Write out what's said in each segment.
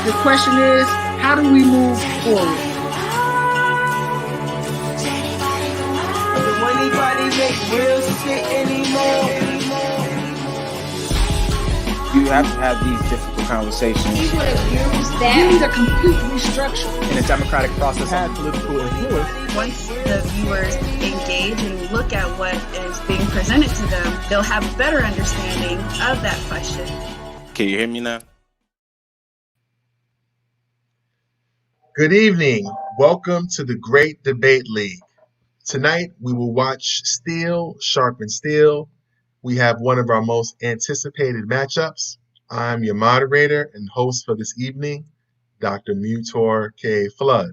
The question is, how do we move forward? Will anybody make real shit anymore? You have to have these difficult conversations. We would have used that. We need a complete restructure. In a democratic process, had political influence. Once the viewers engage and look at what is being presented to them, they'll have a better understanding of that question. Can you hear me now? Good evening. Welcome to the Great Debate League. Tonight, we will watch Steel sharpen steel. We have one of our most anticipated matchups. I'm your moderator and host for this evening, Dr. Mutor K. Flood.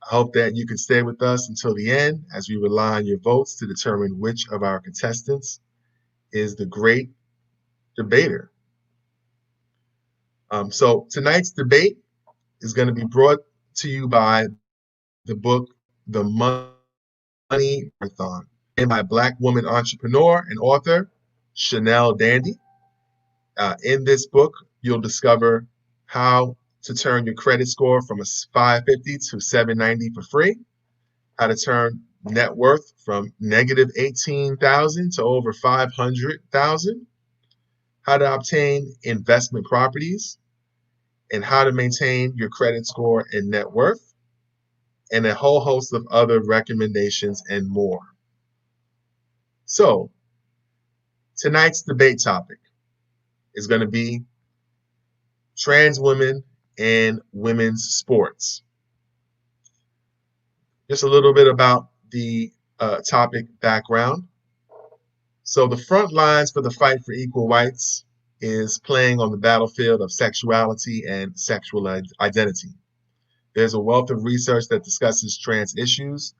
I hope that you can stay with us until the end as we rely on your votes to determine which of our contestants is the great debater. So tonight's debate is going to be brought to you by the book, The Money Marathon, and by Black woman entrepreneur and author, Chanel Dandy. In this book, you'll discover how to turn your credit score from a 550 to 790 for free, how to turn net worth from negative 18,000 to over 500,000, how to obtain investment properties, and how to maintain your credit score and net worth, and a whole host of other recommendations and more. So, tonight's debate topic is going to be trans women and women's sports. Just a little bit about the topic background. So the front lines for the fight for equal rights is playing on the battlefield of sexuality and sexual identity. There's a wealth of research that discusses trans issues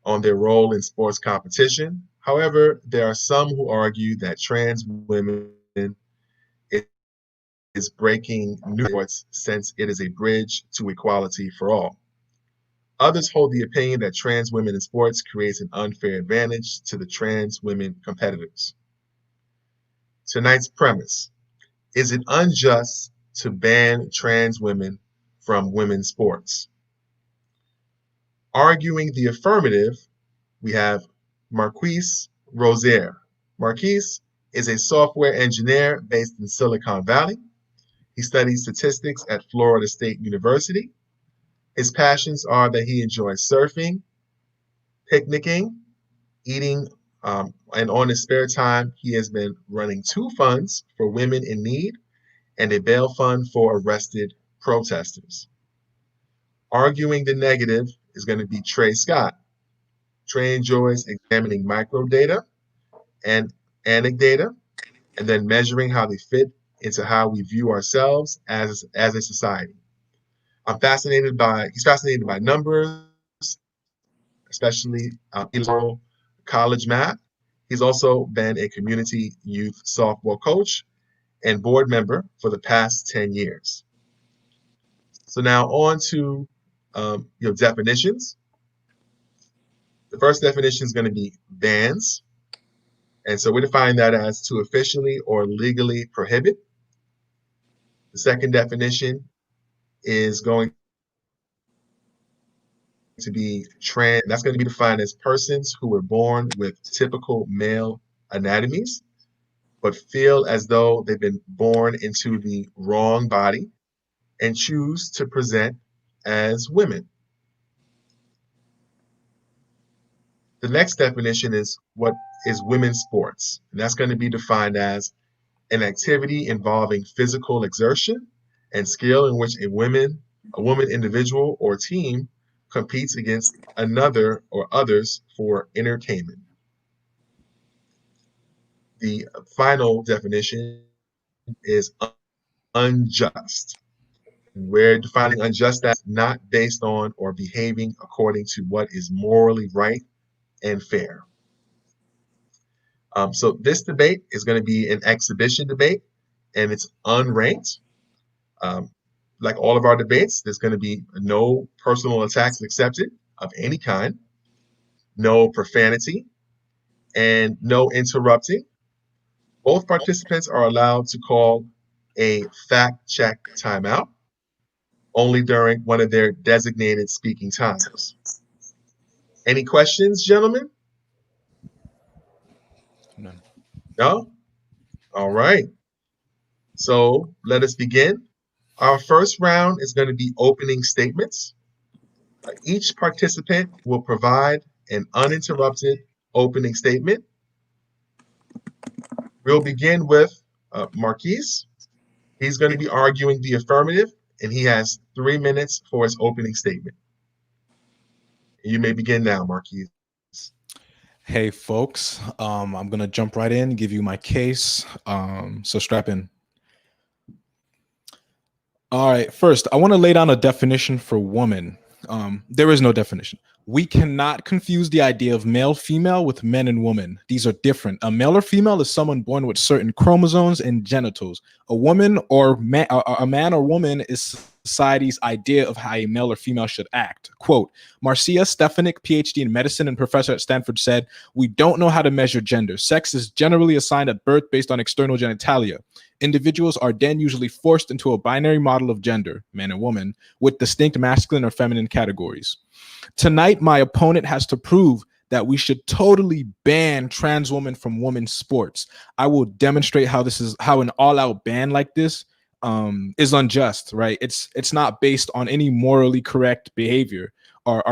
on their role in sports competition. However, there are some who argue that trans women is breaking new records since it is a bridge to equality for all. Others hold the opinion that trans women in sports creates an unfair advantage to the trans women competitors. Tonight's premise: is it unjust to ban trans women from women's sports? Arguing the affirmative, we have Marquise Rosier. Marquise is a software engineer based in Silicon Valley. He studies statistics at Florida State University. His passions are that he enjoys surfing, picnicking, eating, and on his spare time, he has been running two funds for women in need and a bail fund for arrested protesters. Arguing the negative is going to be Tre Scott. Tre enjoys examining microdata and anecdata, and then measuring how they fit into how we view ourselves as a society. He's fascinated by numbers, especially college math. He's also been a community youth softball coach and board member for the past 10 years. So now on to definitions. The first definition is going to be bans. And so we define that as to officially or legally prohibit. The second definition is going to be trans. That's going to be defined as persons who were born with typical male anatomies, but feel as though they've been born into the wrong body and choose to present as women. The next definition is what is women's sports, and that's going to be defined as an activity involving physical exertion and skill in which a woman individual or team competes against another or others for entertainment. The final definition is unjust. We're defining unjust as not based on or behaving according to what is morally right and fair. So this debate is going to be an exhibition debate, and it's unranked. Like all of our debates, there's going to be no personal attacks accepted of any kind, no profanity, and no interrupting. Both participants are allowed to call a fact check timeout. only during one of their designated speaking times. Any questions, gentlemen? None. No? All right. So let us begin. Our first round is going to be opening statements. Each participant will provide an uninterrupted opening statement. We'll begin with Marquise. He's going to be arguing the affirmative, and he has 3 minutes for his opening statement. You may begin now, Marquise. Hey, folks. I'm gonna jump right in, give you my case. So strap in. All right. First, I want to lay down a definition for woman. There is no definition. We cannot confuse the idea of male, female with men and woman. These are different. A male or female is someone born with certain chromosomes and genitals. A woman or a man or woman is society's idea of how a male or female should act. Quote, Marcia Stefanik, PhD in medicine and professor at Stanford, said, "We don't know how to measure gender. Sex is generally assigned at birth based on external genitalia. Individuals are then usually forced into a binary model of gender, man and woman, with distinct masculine or feminine categories. Tonight, my opponent has to prove that we should totally ban trans women from women's sports. I will demonstrate how an all-out ban like this is unjust, right? It's not based on any morally correct behavior or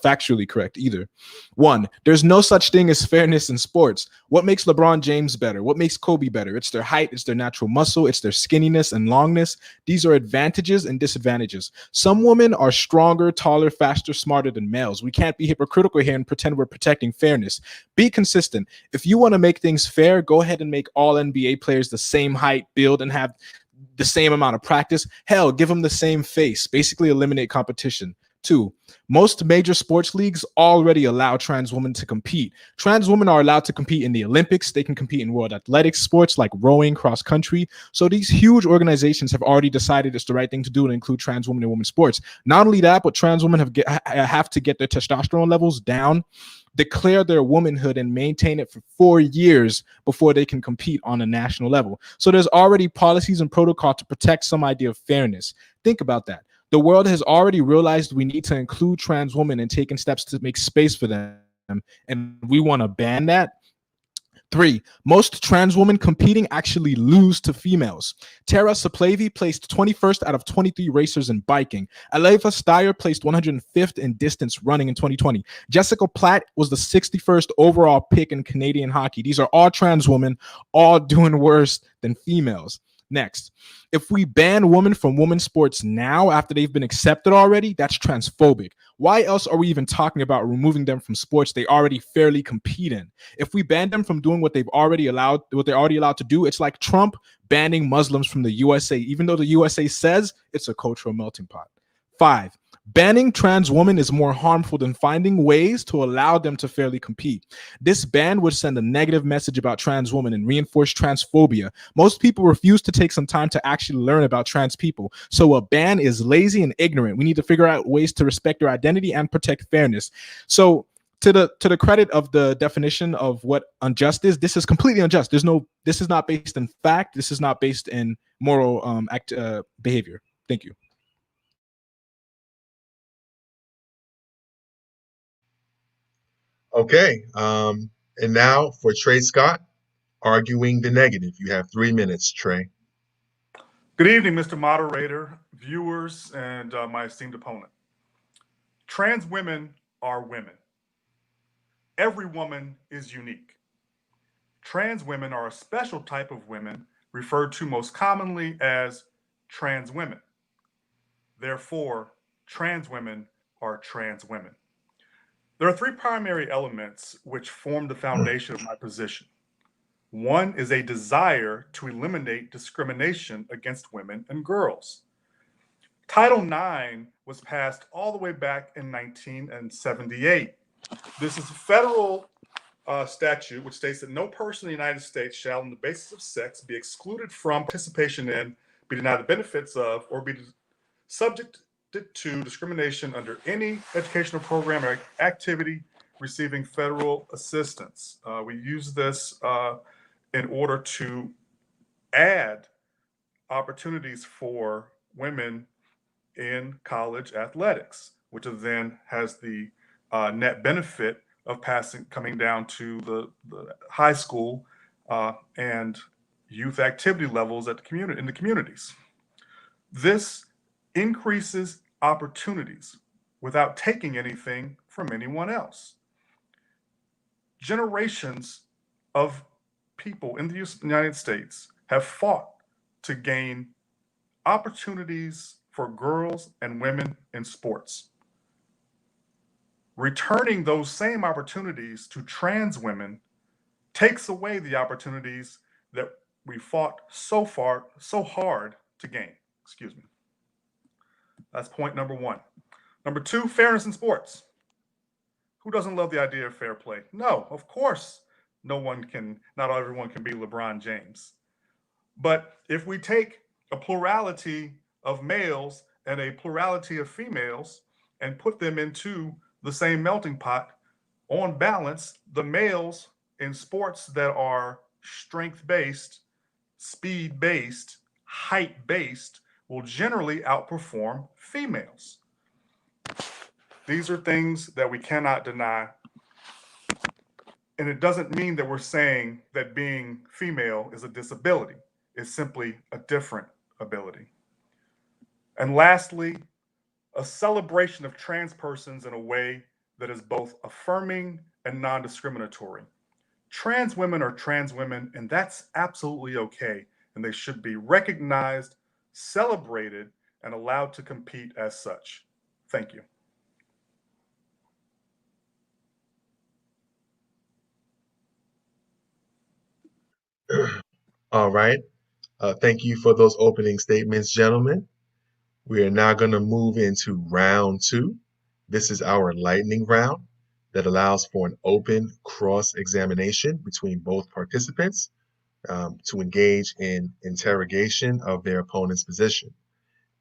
factually correct either. One, there's no such thing as fairness in sports. What makes LeBron James better? What makes Kobe better? It's their height, it's their natural muscle, it's their skinniness and longness. These are advantages and disadvantages. Some women are stronger, taller, faster, smarter than males. We can't be hypocritical here and pretend we're protecting fairness. Be consistent. If you want to make things fair, go ahead and make all NBA players the same height, build, and have the same amount of practice. Hell, give them the same face. Basically eliminate competition. Two, most major sports leagues already allow trans women to compete. Trans women are allowed to compete in the Olympics. They can compete in world athletics sports like rowing, cross country. So these huge organizations have already decided it's the right thing to do to include trans women in women's sports. Not only that, but trans women have to get their testosterone levels down, declare their womanhood, and maintain it for 4 years before they can compete on a national level. So there's already policies and protocol to protect some idea of fairness. Think about that. The world has already realized we need to include trans women and taken steps to make space for them, and we want to ban that. Three, most trans women competing actually lose to females. Tara Saplavi placed 21st out of 23 racers in biking. Aleva Steyer placed 105th in distance running in 2020. Jessica Platt was the 61st overall pick in Canadian hockey. These are all trans women, all doing worse than females. Next, if we ban women from women's sports now after they've been accepted already, that's transphobic. Why else are we even talking about removing them from sports they already fairly compete in? If we ban them from doing what they're already allowed to do, it's like Trump banning Muslims from the USA, even though the USA says it's a cultural melting pot. Five, banning trans women is more harmful than finding ways to allow them to fairly compete. This ban would send a negative message about trans women and reinforce transphobia. Most people refuse to take some time to actually learn about trans people. So a ban is lazy and ignorant. We need to figure out ways to respect their identity and protect fairness. So to the credit of the definition of what unjust is, this is completely unjust. This is not based in fact. This is not based in moral behavior. Thank you. Okay. And now for Tre Scott, arguing the negative. You have 3 minutes, Tre. Good evening, Mr. Moderator, viewers, and my esteemed opponent. Trans women are women. Every woman is unique. Trans women are a special type of women referred to most commonly as trans women. Therefore, trans women are trans women. There are 3 primary elements which form the foundation of my position. One is a desire to eliminate discrimination against women and girls. Title IX was passed all the way back in 1978. This is a federal statute which states that no person in the United States shall, on the basis of sex, be excluded from participation in, be denied the benefits of, or be subject to discrimination under any educational program or activity receiving federal assistance. We use this in order to add opportunities for women in college athletics, which then has the net benefit of coming down to the high school and youth activity levels at in the communities. This increases opportunities without taking anything from anyone else. Generations of people in the United States have fought to gain opportunities for girls and women in sports. Returning those same opportunities to trans women takes away the opportunities that we fought so hard to gain. Excuse me. That's point number one. Number two, fairness in sports. Who doesn't love the idea of fair play? No, of course, not everyone can be LeBron James. But if we take a plurality of males and a plurality of females and put them into the same melting pot, on balance, the males in sports that are strength-based, speed-based, height-based will generally outperform females. These are things that we cannot deny. And it doesn't mean that we're saying that being female is a disability. It's simply a different ability. And lastly, a celebration of trans persons in a way that is both affirming and non-discriminatory. Trans women are trans women, and that's absolutely okay. And they should be recognized, celebrated, and allowed to compete as such. Thank you. All right. Thank you for those opening statements, gentlemen. We are now going to move into round two. This is our lightning round that allows for an open cross-examination between both participants to engage in interrogation of their opponent's position.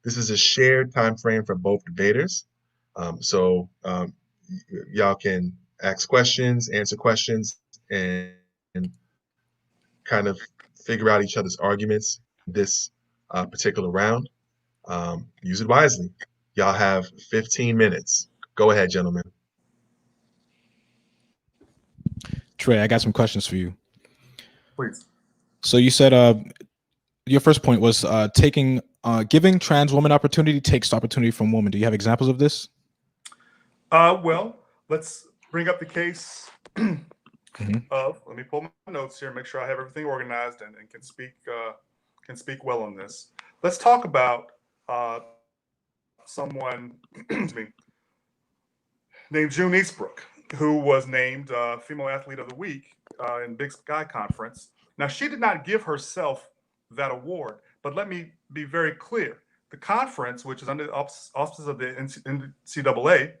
This is a shared time frame for both debaters. So y'all can ask questions, answer questions, and kind of figure out each other's arguments this particular round. Use it wisely. Y'all have 15 minutes. Go ahead, gentlemen. Trey, I got some questions for you. Please. So you said your first point was giving trans women opportunity takes opportunity from women. Do you have examples of this? Well, let's bring up the case Mm-hmm. let me pull my notes here, make sure I have everything organized and can speak well on this. Let's talk about someone named June Eastbrook, who was named Female Athlete of the Week in Big Sky Conference. Now, she did not give herself that award, but let me be very clear. The conference, which is under the auspices of the NCAA,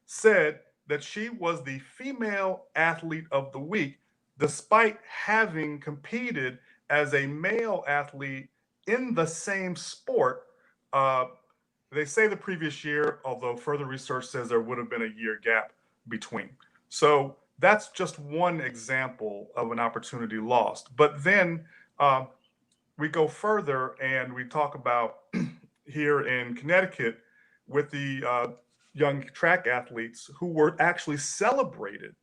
said that she was the Female Athlete of the Week, despite having competed as a male athlete in the same sport. They say the previous year, although further research says there would have been a year gap between. So that's just one example of an opportunity lost. But then we go further and we talk about here in Connecticut with the young track athletes who were actually celebrated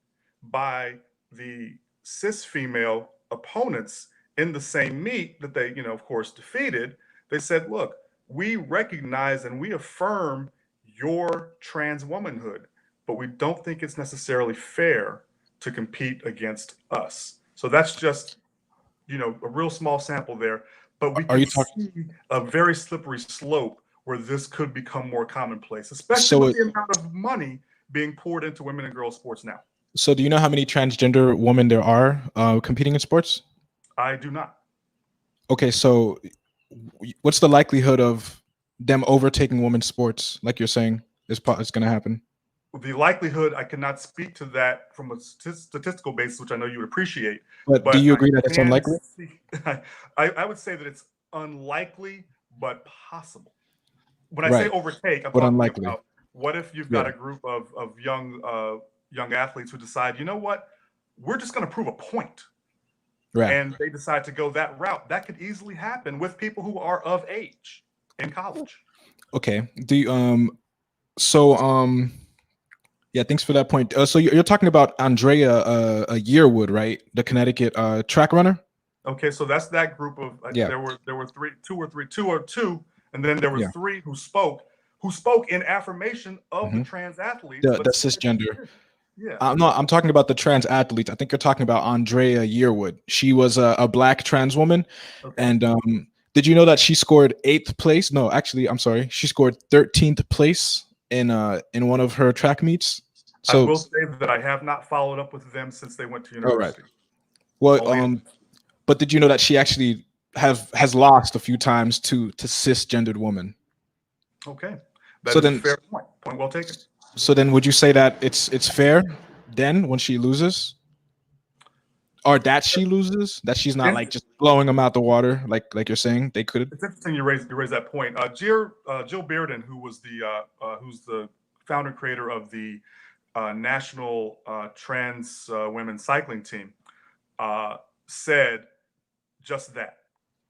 by the cis female opponents in the same meet that they, of course, defeated. They said, look, we recognize and we affirm your trans womanhood, but we don't think it's necessarily fair to compete against us. So that's just, a real small sample there, but we can see a very slippery slope where this could become more commonplace, especially with the amount of money being poured into women and girls sports now. So do you know how many transgender women there are competing in sports? I do not. Okay, so what's the likelihood of them overtaking women's sports, like you're saying, is going to happen? The likelihood, I cannot speak to that from a statistical basis, which I know you would appreciate. But do you agree that it's unlikely? I would say that it's unlikely, but possible. When I say overtake, I'm talking unlikely. about what if you've got a group of young athletes who decide, you know what, we're just going to prove a point. Right. And they decide to go that route. That could easily happen with people who are of age in college. Okay. Do you, yeah, thanks for that point. So you're talking about Andrea Yearwood, right? The Connecticut track runner. Okay, so that's that group of Yeah. there were two, and then there were Yeah. three who spoke in affirmation of the trans athletes. The cisgender. Yeah. I'm talking about the trans athletes. I think you're talking about Andrea Yearwood. She was a black trans woman, Okay. and did you know that she scored 8th place? No, actually, I'm sorry. She scored 13th place in one of her track meets. So I will say that I have not followed up with them since they went to university. Well, but did you know that she actually has lost a few times to cisgendered women? Okay, So that's then, a fair point. Point well taken. So then, would you say that it's fair then when she loses, or that she loses, that she's not like just blowing them out the water like you're saying they could? It's interesting you raise that point. Jill Bearden, who's the founder and creator of the national trans women's cycling team, said just that.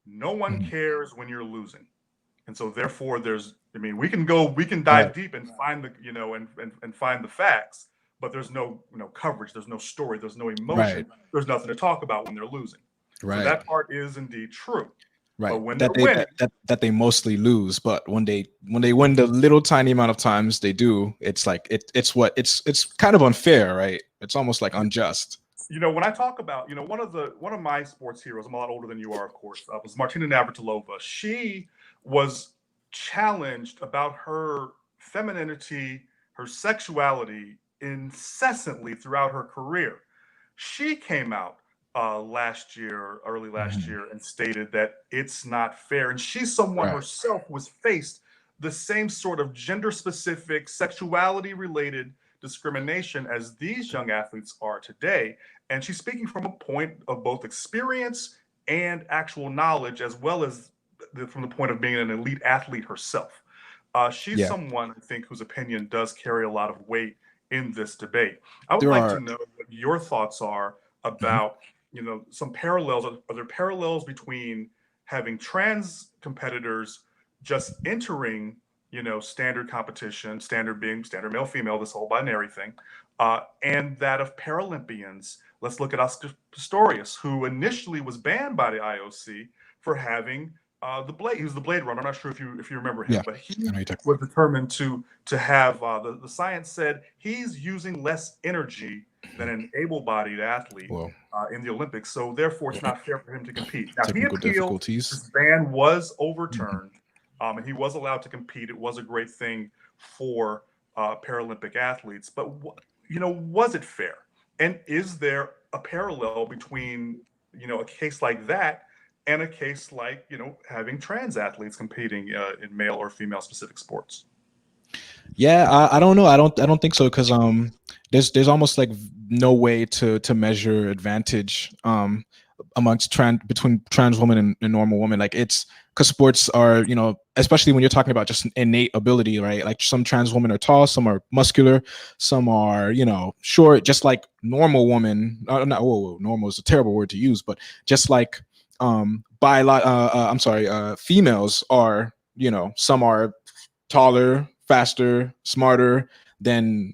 No one cares when you're losing, and so therefore we can dive deep and find and find the facts, but there's no coverage, there's no story, there's no emotion, there's nothing to talk about when they're losing. Right. So that part is indeed true. Right. But when that they're winning, that they mostly lose, but when they win the little tiny amount of times they do, it's like it's kind of unfair, right? It's almost like unjust. When I talk about, one of my sports heroes, I'm a lot older than you are, of course, was Martina Navratilova. She was challenged about her femininity, her sexuality incessantly throughout her career. She came out early last year, and stated that it's not fair. And she's someone herself who has faced the same sort of gender-specific, sexuality-related discrimination as these young athletes are today. And she's speaking from a point of both experience and actual knowledge, as well as from the point of being an elite athlete herself. She's someone, I think, whose opinion does carry a lot of weight in this debate. I would like to know what your thoughts are about, some parallels. Are there parallels between having trans competitors just entering, standard competition, standard being standard male, female, this whole binary thing, and that of Paralympians? Let's look at Oscar Pistorius, who initially was banned by the IOC for having the blade. He was the Blade Runner. I'm not sure if you remember him, but he was determined to have the science said he's using less energy than an able-bodied athlete in the Olympics. So therefore, it's not fair for him to compete. Now he appealed. His ban was overturned, and he was allowed to compete. It was a great thing for Paralympic athletes. But was it fair? And is there a parallel between a case like that and a case like having trans athletes competing in male or female specific sports? Yeah, I don't know. I don't think so, because there's almost like no way to measure advantage between trans women and normal women. Like, it's because sports are, especially when you're talking about just innate ability, right? Like, some trans women are tall, some are muscular, some are short. Just like normal women, normal is a terrible word to use, but just like females are, some are taller, faster, smarter than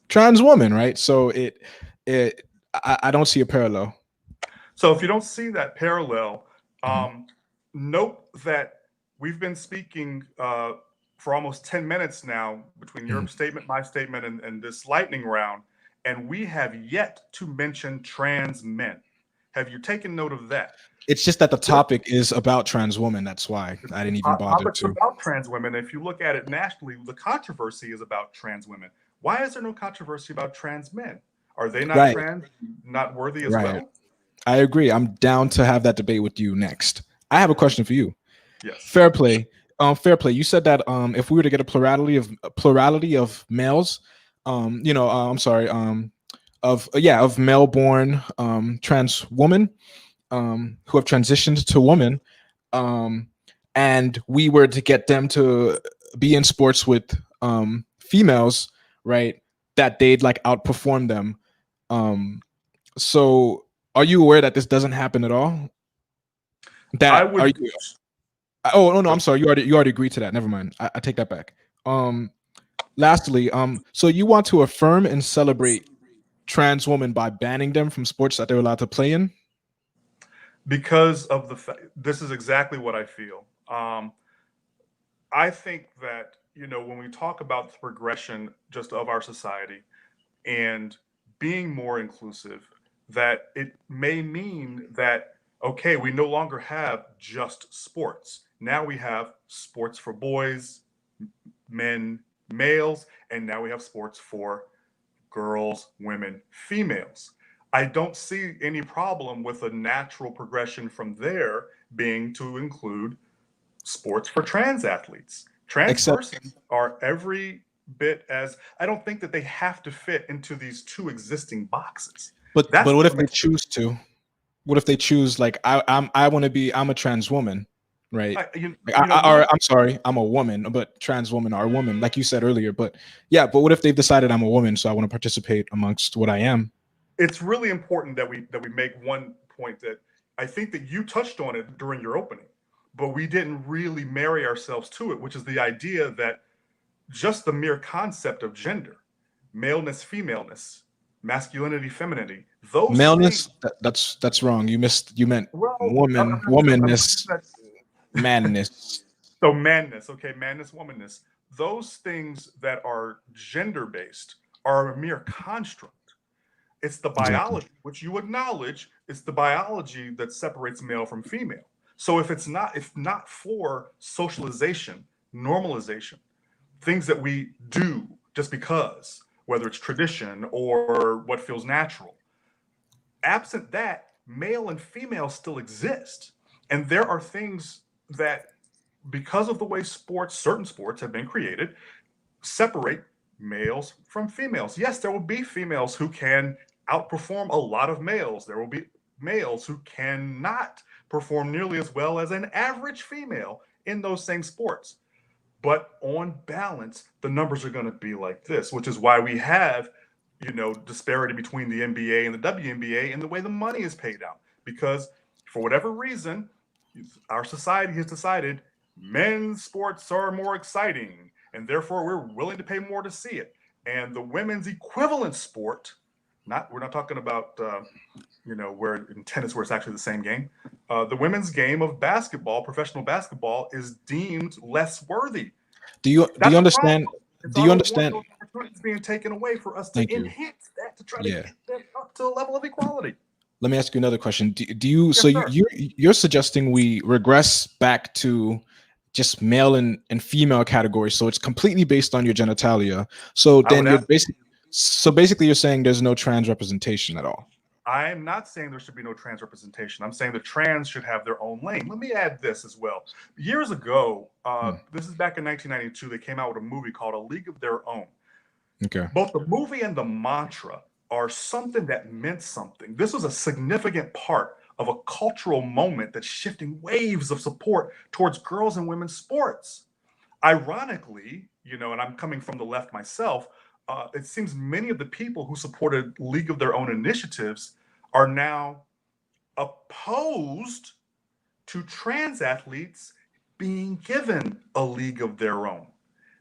trans women, right? So I don't see a parallel. So if you don't see that parallel, note that we've been speaking for almost 10 minutes now between your statement, my statement, and this lightning round, and we have yet to mention trans men. Have you taken note of that? It's just that the topic is about trans women. That's why I didn't even bother to. It's about trans women. If you look at it nationally, the controversy is about trans women. Why is there no controversy about trans men? Are they not trans, not worthy as well? I agree. I'm down to have that debate with you next. I have a question for you. Yes. Fair play. Fair play. You said that if we were to get a plurality of males, of male-born trans women who have transitioned to women, and we were to get them to be in sports with females, right, that they'd like outperform them. So are you aware that this doesn't happen at all? Oh no, I'm sorry. You already agreed to that. Never mind. I take that back. Lastly, so you want to affirm and celebrate trans women by banning them from sports that they're allowed to play in? Because of this is exactly what I feel. I think that, when we talk about the progression just of our society and being more inclusive, that it may mean that, okay, we no longer have just sports. Now we have sports for boys, men, males, and now we have sports for girls, women, females. I don't see any problem with a natural progression from there being to include sports for trans athletes. Trans Except, persons are every bit as, I don't think that they have to fit into these two existing boxes. but That's what if what they makes it. choose to? What if they choose like I'm a trans woman, right? Like, I'm sorry, I'm a woman, but trans women are a woman, like you said earlier. But yeah, but what if they've decided I'm a woman, so I want to participate amongst what I am? It's really important that we make one point that I think that you touched on it during your opening, but we didn't really marry ourselves to it, which is the idea that just the mere concept of gender, maleness, femaleness, masculinity, femininity, those Maleness, things. that's wrong. You meant Well, I'm womanness, not- manness. so manness, okay, manness, womanness. Those things that are gender based are a mere construct. It's the Exactly. biology, which you acknowledge, it's the biology that separates male from female. So if not for socialization, normalization, things that we do just because, whether it's tradition or what feels natural, absent that, male and female still exist. And there are things that, because of the way certain sports have been created, separate males from females. Yes, there will be females who can outperform a lot of males. There will be males who cannot perform nearly as well as an average female in those same sports. But on balance, the numbers are going to be like this, which is why we have, disparity between the NBA and the WNBA and the way the money is paid out. Because for whatever reason, our society has decided men's sports are more exciting, and therefore we're willing to pay more to see it. And the women's equivalent sport, we're not talking about where in tennis where it's actually the same game. The women's game of basketball, professional basketball, is deemed less worthy. Do you understand? It's Do you our understand? opportunities being taken away for us to Thank you. enhance that, to try to Yeah. get them up to a level of equality. Let me ask you another question. Do you Yes, so sir. you're suggesting we regress back to just male and female categories, so it's completely based on your genitalia. So then you're basically you're saying there's no trans representation at all. I'm not saying there should be no trans representation. I'm saying the trans should have their own lane. Let me add this as well. Years ago, this is back in 1992, they came out with a movie called A League of Their Own. Okay. Both the movie and the mantra are something that meant something. This was a significant part of a cultural moment that's shifting waves of support towards girls and women's sports. Ironically, and I'm coming from the left myself, it seems many of the people who supported League of Their Own initiatives are now opposed to trans athletes being given a league of their own.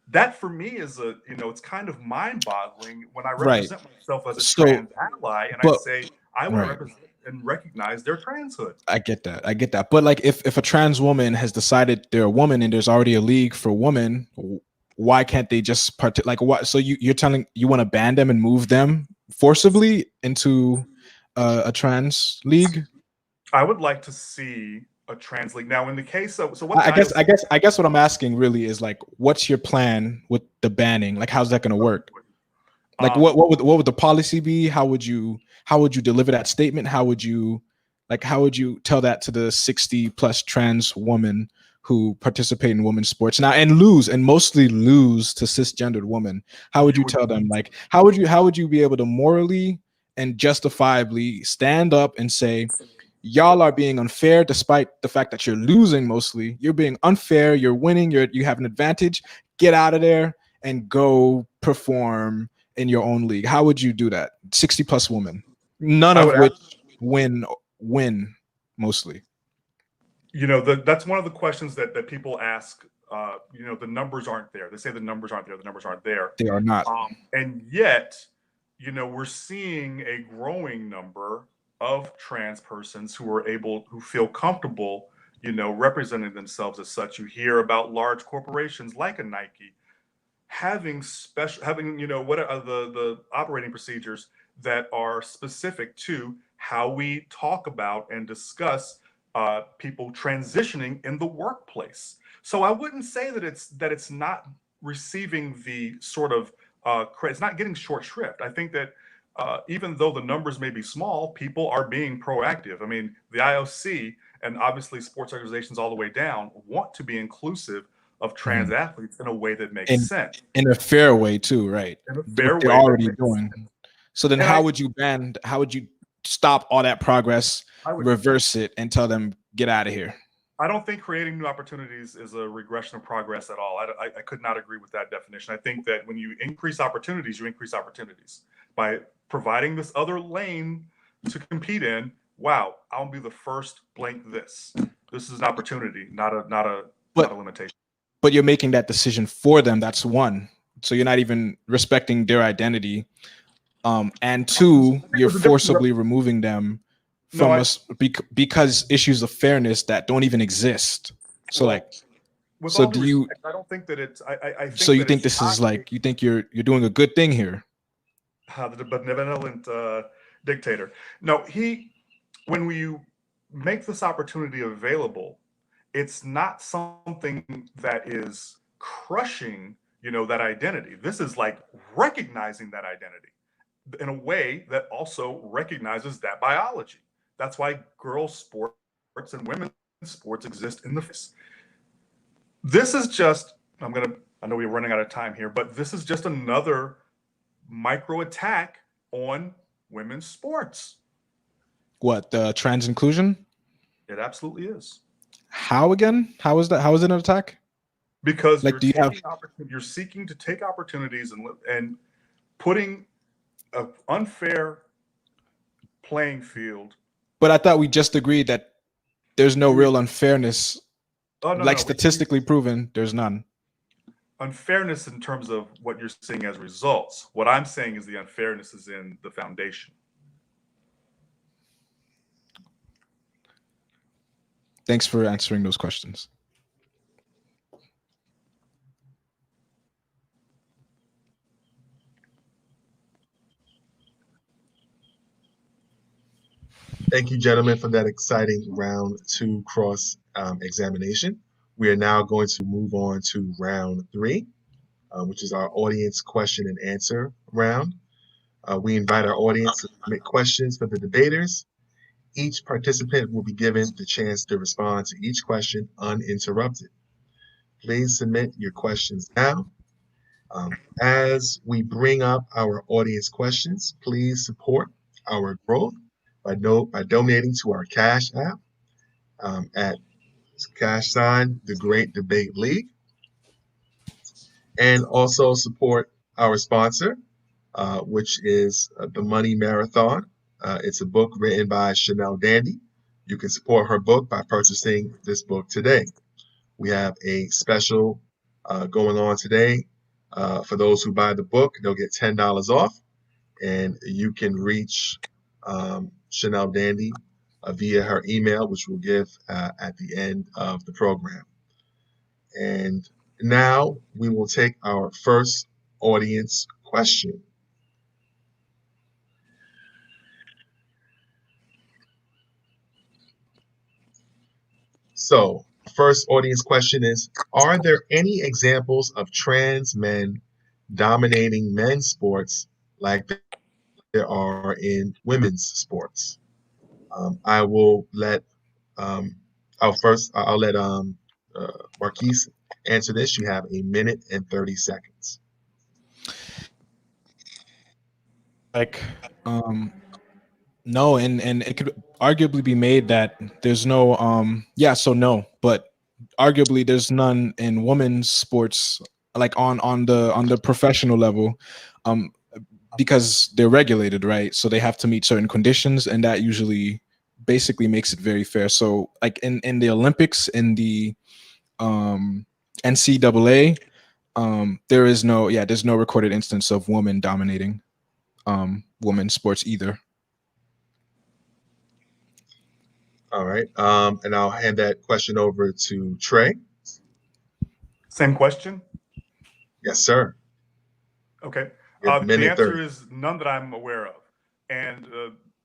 That for me is it's kind of mind-boggling when I represent myself as a trans ally and I say I want to represent and recognize their transhood. I get that. But like if a trans woman has decided they're a woman and there's already a league for women, why can't they just what? So you're telling you want to ban them and move them forcibly into a trans league? I would like to see a trans league. Now, in the case of I guess what I'm asking really is like, what's your plan with the banning? Like, how's that going to work? Like, what would the policy be? How would you deliver that statement? How would you tell that to the 60 plus trans women who participate in women's sports now and mostly lose to cisgendered women? How would you tell them? Like, how would you be able to morally and justifiably stand up and say, y'all are being unfair despite the fact that you're losing mostly. You're being unfair, you're winning, you have an advantage. Get out of there and go perform in your own league. How would you do that? 60 plus women, none of which win mostly. That's one of the questions that people ask. The numbers aren't there. They say the numbers aren't there. The numbers aren't there. They are not. And yet, we're seeing a growing number of trans persons who feel comfortable, representing themselves as such. You hear about large corporations like a Nike having what are the operating procedures that are specific to how we talk about and discuss people transitioning in the workplace. So I wouldn't say that it's not receiving the sort of it's not getting short shrift. I think that even though the numbers may be small, people are being proactive. I mean, the IOC and obviously sports organizations all the way down want to be inclusive of trans athletes in a way that makes sense. In a fair way too, right? In a fair way. They're already doing. So then And how would you stop all that progress, reverse it, and tell them, get out of here? I don't think creating new opportunities is a regression of progress at all. I could not agree with that definition. I think that when you increase opportunities, you increase opportunities. By providing this other lane to compete in, wow, I'll be the first blank this. This is an opportunity, not a limitation. But you're making that decision for them. That's one. So you're not even respecting their identity. And two, you're forcibly removing them from us because issues of fairness that don't even exist. So I don't think that it's. I think so you think this is you think you're doing a good thing here? The benevolent dictator. No, when you make this opportunity available, it's not something that is crushing, that identity. This is like recognizing that identity in a way that also recognizes that biology. That's why girls' sports and women's sports exist in the face. This is just, I know we're running out of time here, but this is just another micro attack on women's sports. What, the trans inclusion? It absolutely is. How again? How is that? How is it an attack? Because you're seeking to take opportunities and putting an unfair playing field. But I thought we just agreed that there's no real unfairness. Statistically proven, there's none. Unfairness in terms of what you're seeing as results. What I'm saying is the unfairness is in the foundation. Thanks for answering those questions. Thank you, gentlemen, for that exciting round 2 cross examination. We are now going to move on to round 3, which is our audience question and answer round. We invite our audience to submit questions for the debaters. Each participant will be given the chance to respond to each question uninterrupted. Please submit your questions now. As we bring up our audience questions, please support our growth by donating to our Cash App at # The Great Debate League, and also support our sponsor, which is the Money Marathon. It's a book written by Chanel Dandy. You can support her book by purchasing this book today. We have a special going on today. For those who buy the book, they'll get $10 off, and you can reach Chanel Dandy via her email, which we'll give at the end of the program. And now we will take our first audience question. So, first audience question is, are there any examples of trans men dominating men's sports like there are in women's sports? I will let Marquise answer this. You have 1 minute and 30 seconds. No, and it could arguably be made that there's no no, but arguably there's none in women's sports, like on the professional level, because they're regulated, right? So they have to meet certain conditions, and that usually basically makes it very fair. So like in the Olympics, in the NCAA, there's no recorded instance of women dominating women's sports either. All right. And I'll hand that question over to Tre. Same question. Yes, sir. Okay. You have a The minute answer 30. is none that I'm aware of. And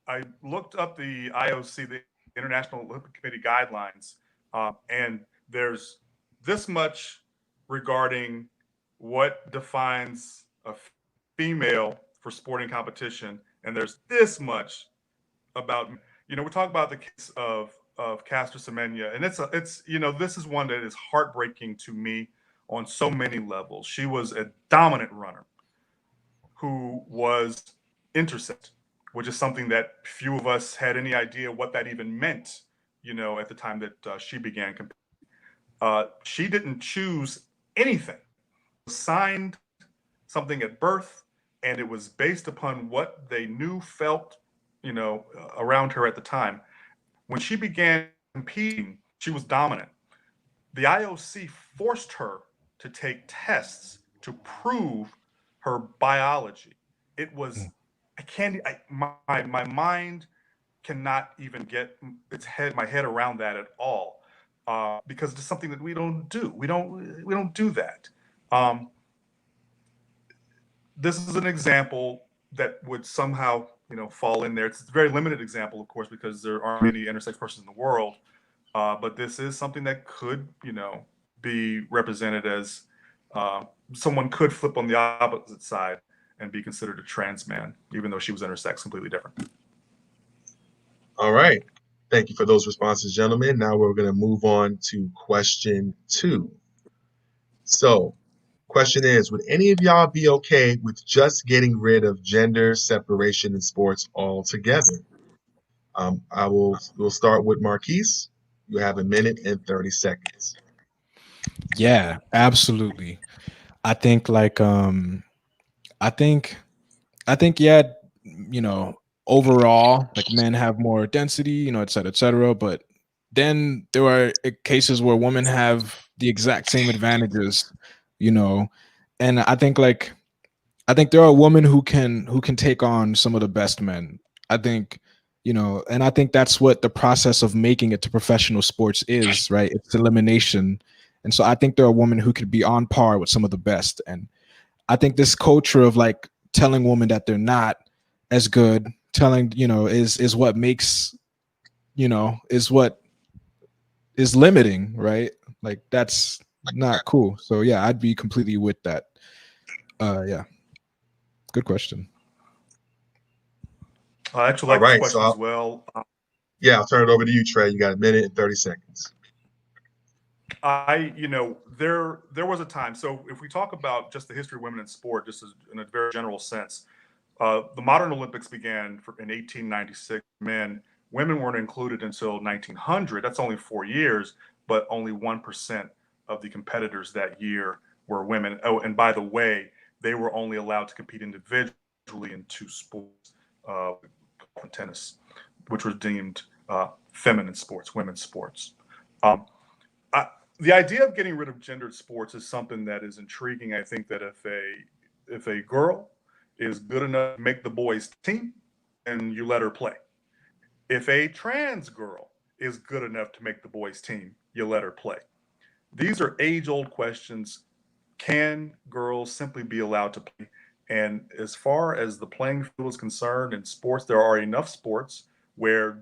I looked up the IOC, the International Olympic Committee guidelines, and there's this much regarding what defines a female for sporting competition, and there's this much about, we talk about the case of Caster Semenya, and it's this is one that is heartbreaking to me on so many levels. She was a dominant runner who was intercept, which is something that few of us had any idea what that even meant, at the time that she began competing. She didn't choose anything. Signed something at birth, and it was based upon what they knew, felt, around her at the time. When she began competing, she was dominant. The IOC forced her to take tests to prove her biology. It was, my mind cannot even get my head around that at all, because it's something that we don't do. We don't do that. This is an example that would somehow, fall in there. It's a very limited example, of course, because there aren't many intersex persons in the world. But this is something that could, be represented as someone could flip on the opposite side and be considered a trans man, even though she was intersex, completely different. All right. Thank you for those responses, gentlemen. Now we're going to move on to question 2. So, question is, would any of y'all be okay with just getting rid of gender separation in sports altogether? We'll start with Marquise. You have a minute and 30 seconds. Yeah, absolutely. I think I think yeah, overall, like men have more density, et cetera. But then there are cases where women have the exact same advantages, and I think there are women who can take on some of the best men. I think, and I think that's what the process of making it to professional sports is, right? It's elimination. And so I think there are women who could be on par with some of the best. And I think this culture of like telling women that they're not as good, telling, is what makes, is what is limiting, right? Like that's not cool. So yeah, I'd be completely with that. Yeah. Good question. I actually All like this right, question as well. I'll turn it over to you, Tre. You got a minute and 30 seconds. There was a time. So if we talk about just the history of women in sport, just in a very general sense, the modern Olympics began in 1896. Women weren't included until 1900. That's only 4 years, but only 1% of the competitors that year were women. Oh, and by the way, they were only allowed to compete individually in 2 sports, tennis, which was deemed feminine sports, women's sports. The idea of getting rid of gendered sports is something that is intriguing. I think that if a girl is good enough to make the boys' team, then you let her play. If a trans girl is good enough to make the boys' team, you let her play. These are age-old questions. Can girls simply be allowed to play? And as far as the playing field is concerned in sports, there are enough sports where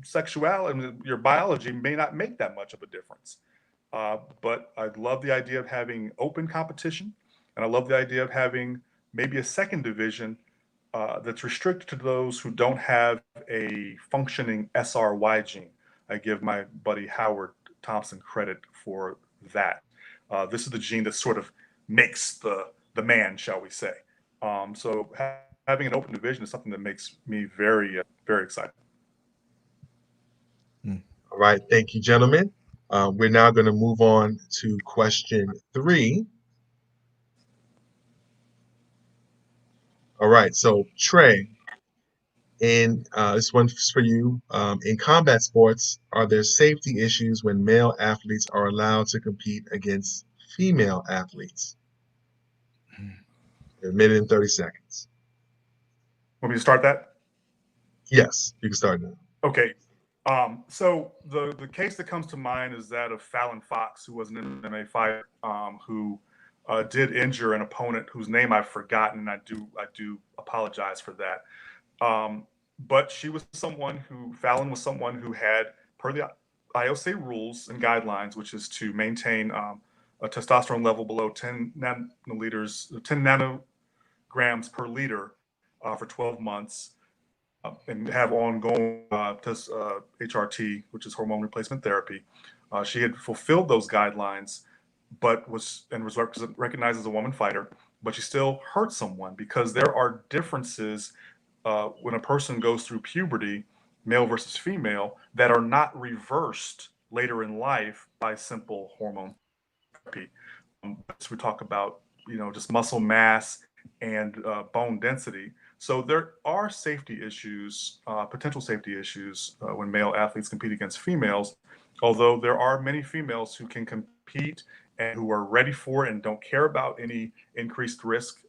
sexuality and your biology may not make that much of a difference. But I love the idea of having open competition, and I love the idea of having maybe a second division that's restricted to those who don't have a functioning SRY gene. I give my buddy Howard Thompson credit for that. This is the gene that sort of makes the man, shall we say. So having an open division is something that makes me very, very excited. All right, thank you, gentlemen. We're now going to move on to question 3. All right, so Tre, In this one's for you. In combat sports, are there safety issues when male athletes are allowed to compete against female athletes? A minute and 30 seconds. Want me to start that? Yes, you can start now. Okay. So the case that comes to mind is that of Fallon Fox, who was an MMA fighter, who did injure an opponent whose name I've forgotten, and I do apologize for that. But Fallon was someone who had, per the IOC rules and guidelines, which is to maintain a testosterone level below 10 nanograms per liter for 12 months. And have ongoing HRT, which is hormone replacement therapy. She had fulfilled those guidelines, but was recognized as a woman fighter, but she still hurt someone because there are differences when a person goes through puberty, male versus female, that are not reversed later in life by simple hormone therapy. So we talk about, just muscle mass and bone density. So there are safety issues, potential safety issues when male athletes compete against females, although there are many females who can compete and who are ready for it and don't care about any increased risk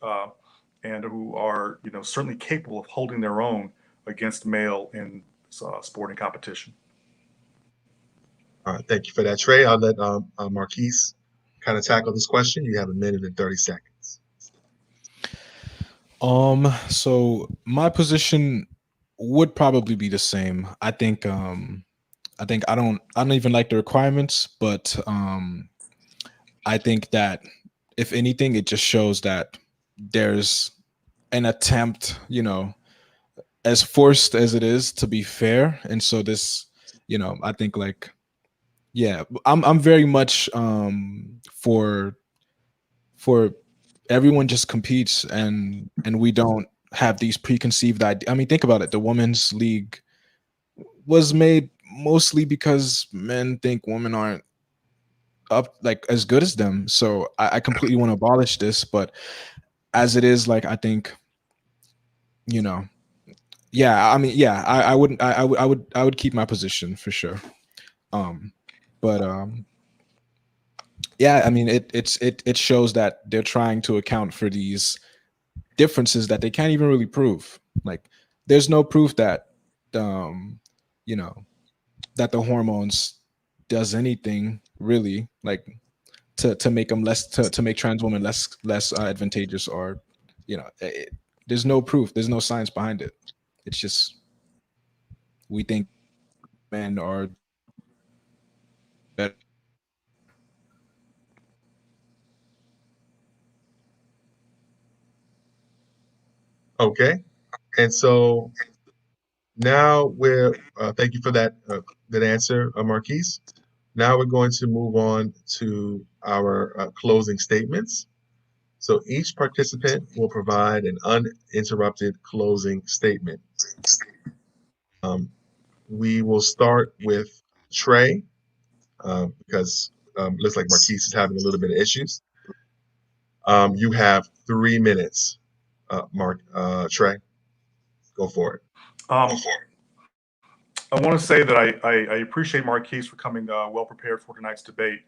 and who are, certainly capable of holding their own against male in sporting competition. All right, thank you for that, Trey. I'll let Marquise kind of tackle this question. You have a minute and 30 seconds. So my position would probably be the same. I think I don't even like the requirements, but I think that if anything, it just shows that there's an attempt, as forced as it is, to be fair. And so this, I think I'm very much for everyone just competes and we don't have these preconceived ideas. I mean, think about it. The women's league was made mostly because men think women aren't up as good as them. So I completely want to abolish this, but as it is, I think, I mean, I wouldn't, I would keep my position for sure. But yeah, I mean, it shows that they're trying to account for these differences that they can't even really prove. There's no proof that that the hormones does anything really to make them to make trans women less advantageous, or there's no proof, there's no science behind it. It's just we think men are better. Okay, and so now thank you for that answer, Marquise. Now we're going to move on to our closing statements. So each participant will provide an uninterrupted closing statement. We will start with Trey because looks like Marquise is having a little bit of issues. You have 3 minutes, Trey. Go for it. I want to say that I appreciate Marquise for coming well prepared for tonight's debate.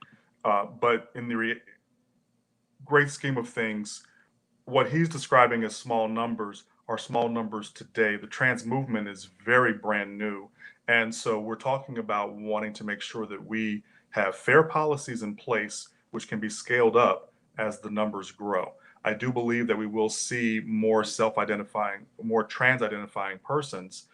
But in the great scheme of things, what he's describing as small numbers are small numbers today. The trans movement is very brand new. And so we're talking about wanting to make sure that we have fair policies in place, which can be scaled up as the numbers grow. I do believe that we will see more self-identifying, more trans-identifying persons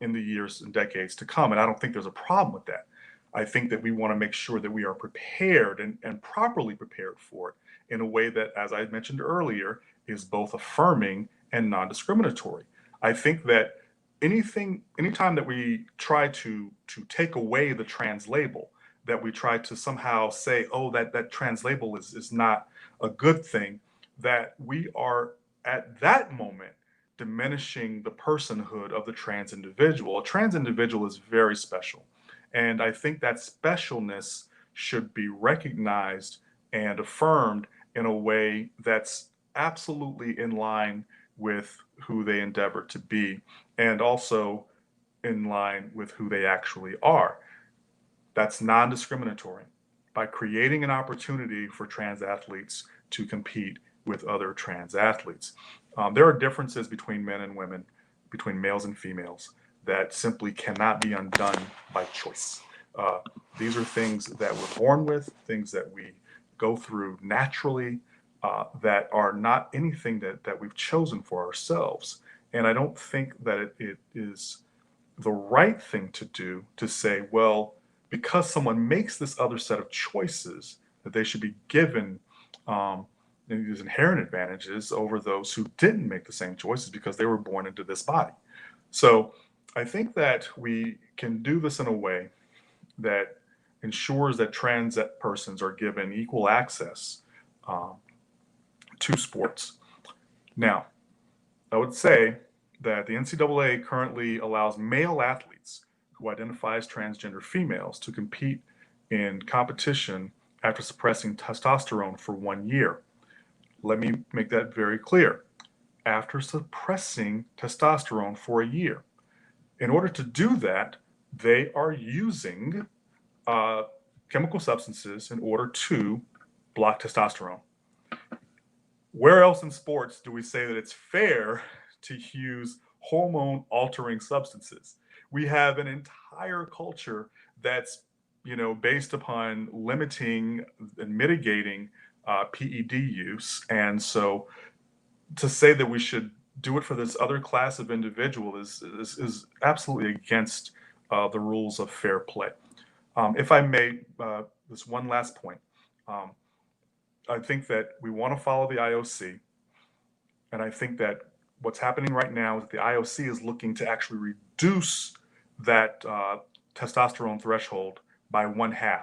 in the years and decades to come. And I don't think there's a problem with that. I think that we want to make sure that we are prepared and properly prepared for it in a way that, as I mentioned earlier, is both affirming and non-discriminatory. I think that anytime that we try to take away the trans label, that we try to somehow say, oh, that trans label is not a good thing, that we are at that moment diminishing the personhood of the trans individual. A trans individual is very special. And I think that specialness should be recognized and affirmed in a way that's absolutely in line with who they endeavor to be. and also in line with who they actually are. That's non-discriminatory by creating an opportunity for trans athletes to compete with other trans athletes. There are differences between men and women, between males and females, that simply cannot be undone by choice. These are things that we're born with, things that we go through naturally, that are not anything that we've chosen for ourselves. And I don't think that it is the right thing to do to say, well, because someone makes this other set of choices, that they should be given these inherent advantages over those who didn't make the same choices because they were born into this body. So I think that we can do this in a way that ensures that trans persons are given equal access to sports. Now, I would say that the NCAA currently allows male athletes who identify as transgender females to compete in competition after suppressing testosterone for 1 year. Let me make that very clear. After suppressing testosterone for a year. In order to do that, they are using chemical substances in order to block testosterone. Where else in sports do we say that it's fair to use hormone-altering substances? We have an entire culture that's, based upon limiting and mitigating PED use, and so to say that we should do it for this other class of individual is absolutely against the rules of fair play. If I may, this one last point. I think that we want to follow the IOC, and I think that what's happening right now is that the IOC is looking to actually reduce that testosterone threshold by 1/2.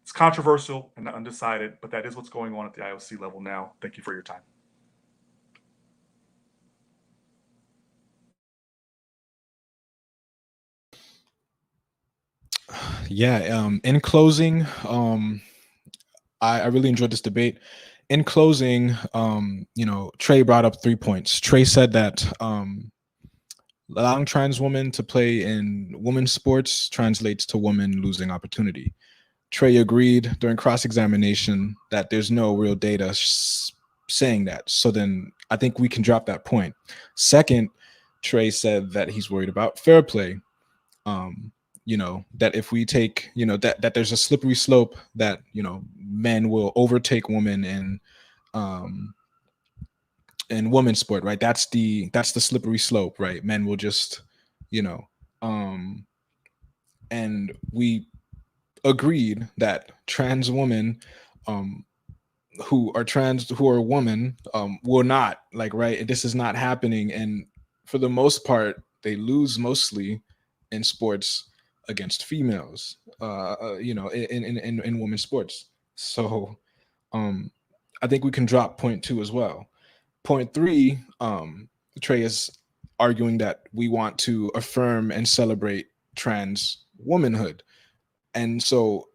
It's controversial and undecided, but that is what's going on at the IOC level now. Thank you for your time. Yeah. In closing, I really enjoyed this debate. In closing, Tre brought up 3 points. Tre said that allowing trans women to play in women's sports translates to women losing opportunity. Tre agreed during cross-examination that there's no real data saying that. So then I think we can drop that point. Second, Tre said that he's worried about fair play. That if we take, that there's a slippery slope that, men will overtake women in women's sport, right? That's the slippery slope, right? Men will just, and we agreed that trans women, who are women, will not, right? This is not happening. And for the most part, they lose mostly in sports against females, in women's sports. So I think we can drop point 2 as well. Point 3, Tre is arguing that we want to affirm and celebrate trans womanhood. And so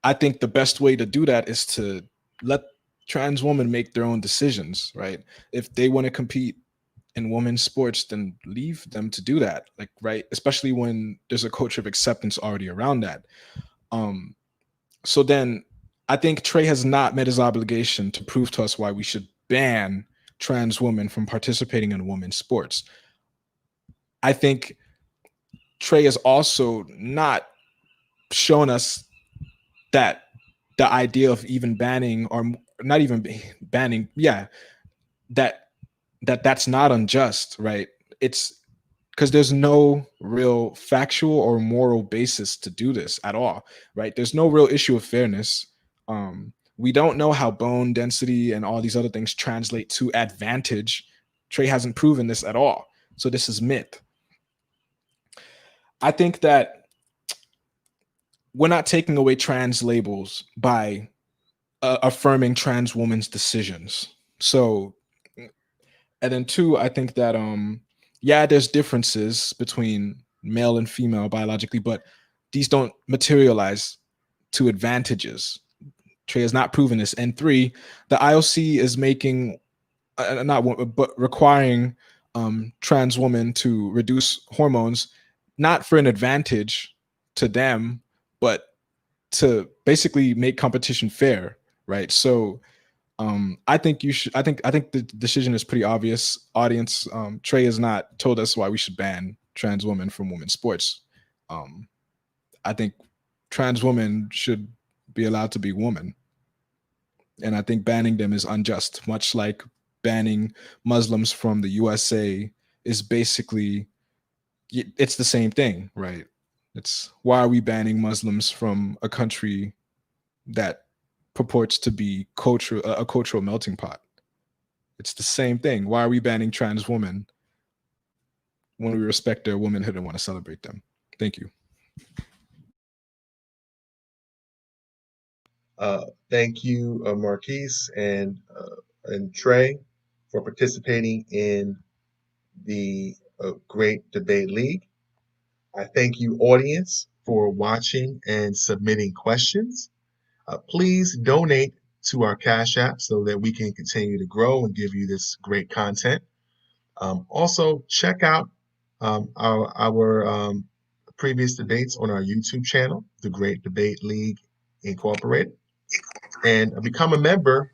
I think the best way to do that is to let trans women make their own decisions, right? If they want to compete in women's sports, then leave them to do that, right? Especially when there's a culture of acceptance already around that. So then I think Tre has not met his obligation to prove to us why we should ban trans women from participating in women's sports. I think Tre has also not shown us that the idea of even banning, or not even banning, that's not unjust, right? It's because there's no real factual or moral basis to do this at all, right? There's no real issue of fairness. We don't know how bone density and all these other things translate to advantage. Tre hasn't proven this at all. So this is myth. I think that we're not taking away trans labels by affirming trans women's decisions. So, and then 2, I think that, there's differences between male and female biologically, but these don't materialize to advantages. Tre has not proven this. And 3, the IOC is making, but requiring trans women to reduce hormones, not for an advantage to them, but to basically make competition fair, right? So I think you should. I think the decision is pretty obvious. Audience, Trey has not told us why we should ban trans women from women's sports. Um, I think trans women should be allowed to be women, and I think banning them is unjust. Much like banning Muslims from the USA is basically it's the same thing, right? It's why are we banning Muslims from a country that purports to be a cultural melting pot? It's the same thing. Why are we banning trans women when we respect their womanhood and want to celebrate them? Thank you. Thank you, Marquise and Trey, for participating in the Great Debate League. I thank you, audience, for watching and submitting questions. Please donate to our Cash App so that we can continue to grow and give you this great content. Also, check out our previous debates on our YouTube channel, The Great Debate League Incorporated, and become a member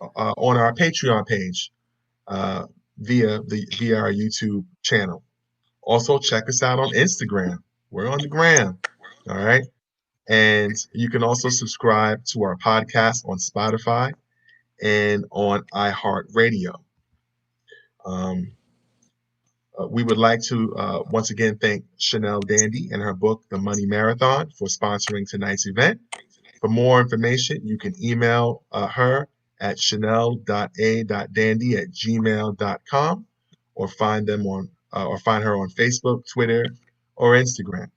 on our Patreon page via our YouTube channel. Also, check us out on Instagram. We're on the gram. All right. And you can also subscribe to our podcast on Spotify and on iHeartRadio. We would like to once again thank Chanel Dandy and her book, The Money Marathon, for sponsoring tonight's event. For more information, you can email her at chanel.a.dandy@gmail.com or find her on Facebook, Twitter, or Instagram.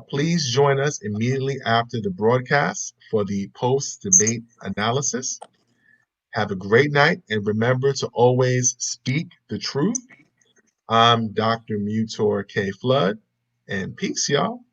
Please join us immediately after the broadcast for the post-debate analysis. Have a great night, and remember to always speak the truth. I'm Dr. Mutor K. Flood, and peace, y'all.